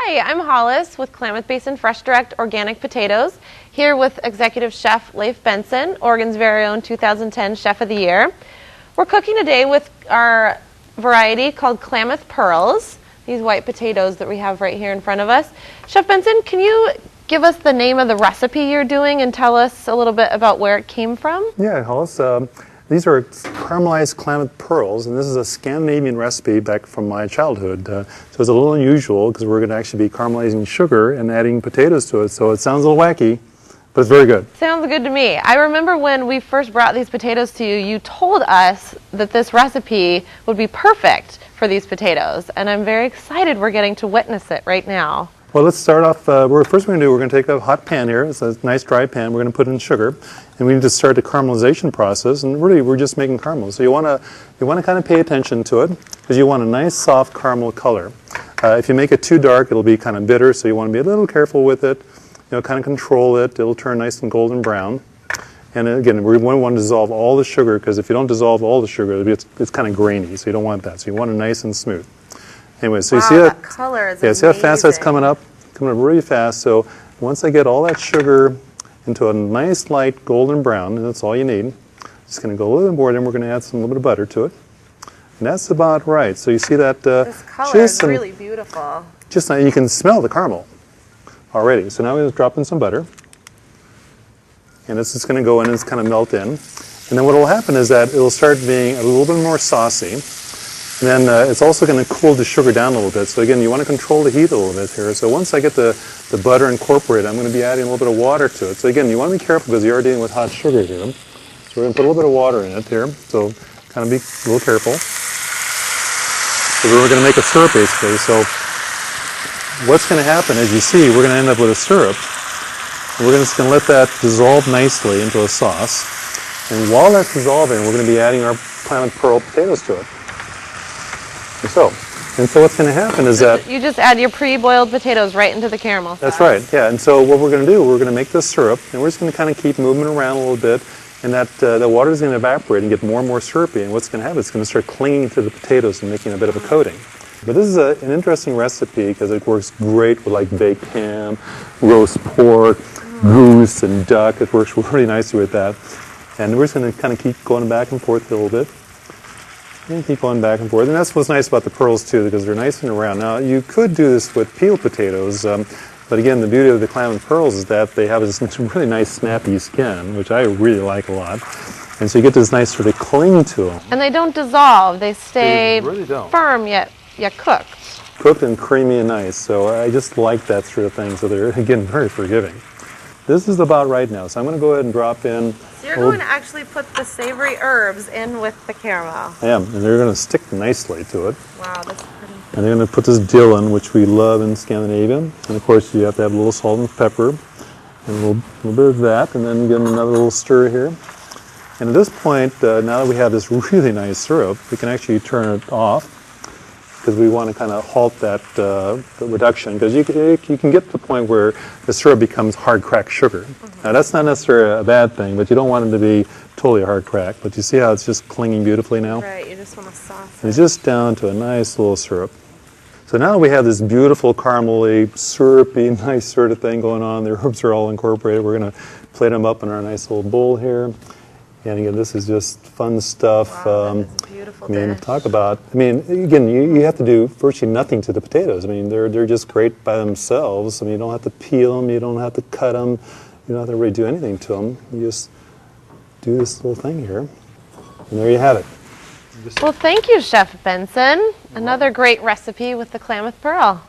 Hi, I'm Hollis with Klamath Basin Fresh Direct Organic Potatoes, here with Executive Chef Leif Benson, Oregon's very own 2010 Chef of the Year. We're cooking today with our variety called Klamath Pearls, these white potatoes that we have right here in front of us. Chef Benson, can you give us the name of the recipe you're doing and tell us a little bit about where it came from? Yeah, Hollis. These are caramelized Klamath pearls, and this is a Scandinavian recipe back from my childhood. So it's a little unusual because we're going to actually be caramelizing sugar and adding potatoes to it. So it sounds a little wacky, but it's very good. Sounds good to me. I remember when we first brought these potatoes to you, you told us that this recipe would be perfect for these potatoes, and I'm very excited we're getting to witness it right now. Well, let's start off. First we're going to take a hot pan here. It's a nice dry pan. We're going to put in sugar, and we need to start the caramelization process. And really, we're just making caramel. So you want to kind of pay attention to it because you want a nice soft caramel color. If you make it too dark, it'll be kind of bitter. So you want to be a little careful with it. Kind of control it. It'll turn nice and golden brown. And again, we want to dissolve all the sugar because if you don't dissolve all the sugar, it's kind of grainy. So you don't want that. So you want it nice and smooth. Anyway, so wow, you see that color is amazing. See how fast that's coming up really fast. So once I get all that sugar into a nice light golden brown, and that's all you need, just going to go a little bit more, then we're going to add a little bit of butter to it. And that's about right. So you see that this color is really beautiful. Just now, you can smell the caramel already. So now we're going to drop in some butter. And this is going to go in and it's kind of melt in. And then what will happen is that it will start being a little bit more saucy. And then it's also going to cool the sugar down a little bit. So again, you want to control the heat a little bit here. So once I get the butter incorporated, I'm going to be adding a little bit of water to it. So again, you want to be careful because you are dealing with hot sugar here. So we're going to put a little bit of water in it here. So kind of be a little careful. So we're going to make a syrup basically. So what's going to happen, as you see, we're going to end up with a syrup. And we're just going to let that dissolve nicely into a sauce. And while that's dissolving, we're going to be adding our Klamath pearl potatoes to it. So what's going to happen is that you just add your pre-boiled potatoes right into the caramel sauce. That's right, yeah. And so what we're going to do, we're going to make this syrup, and we're just going to kind of keep moving around a little bit, and that the water is going to evaporate and get more and more syrupy. And what's going to happen? It's going to start clinging to the potatoes and making a bit of a coating. But this is an interesting recipe because it works great with like baked ham, roast pork, goose, and duck. It works really nicely with that. And we're just going to kind of keep going back and forth a little bit. And keep going back and forth. And that's what's nice about the pearls too, because they're nice and round. Now, you could do this with peeled potatoes, but again, the beauty of the Klamath pearls is that they have this really nice snappy skin, which I really like a lot. And so you get this nice sort of cling to them. And they don't dissolve. They stay really firm yet cooked. Cooked and creamy and nice. So I just like that sort of thing. So they're, again, very forgiving. This is about right now. So I'm going to go ahead and drop in. So you're going to actually put the savory herbs in with the caramel. I am, and they're going to stick nicely to it. Wow, that's pretty. And they're going to put this dill in, which we love in Scandinavia. And of course, you have to have a little salt and pepper, and a little bit of that, and then give them another little stir here. And at this point, now that we have this really nice syrup, we can actually turn it off, because we want to kind of halt that reduction, because you can get to the point where the syrup becomes hard cracked sugar. Now that's not necessarily a bad thing, but you don't want it to be totally hard cracked. But you see how it's just clinging beautifully now? Right, you just want to soften. And it's just down to a nice little syrup. So now we have this beautiful caramely, syrupy, nice sort of thing going on. The herbs are all incorporated. We're going to plate them up in our nice little bowl here. And again, this is just fun stuff. Wow, that is a beautiful dish. Talk about, again, you have to do virtually nothing to the potatoes. They're just great by themselves. You don't have to peel them, you don't have to cut them, you don't have to really do anything to them. You just do this little thing here, and there you have it. Well, thank you, Chef Benson. Another great recipe with the Klamath Pearl.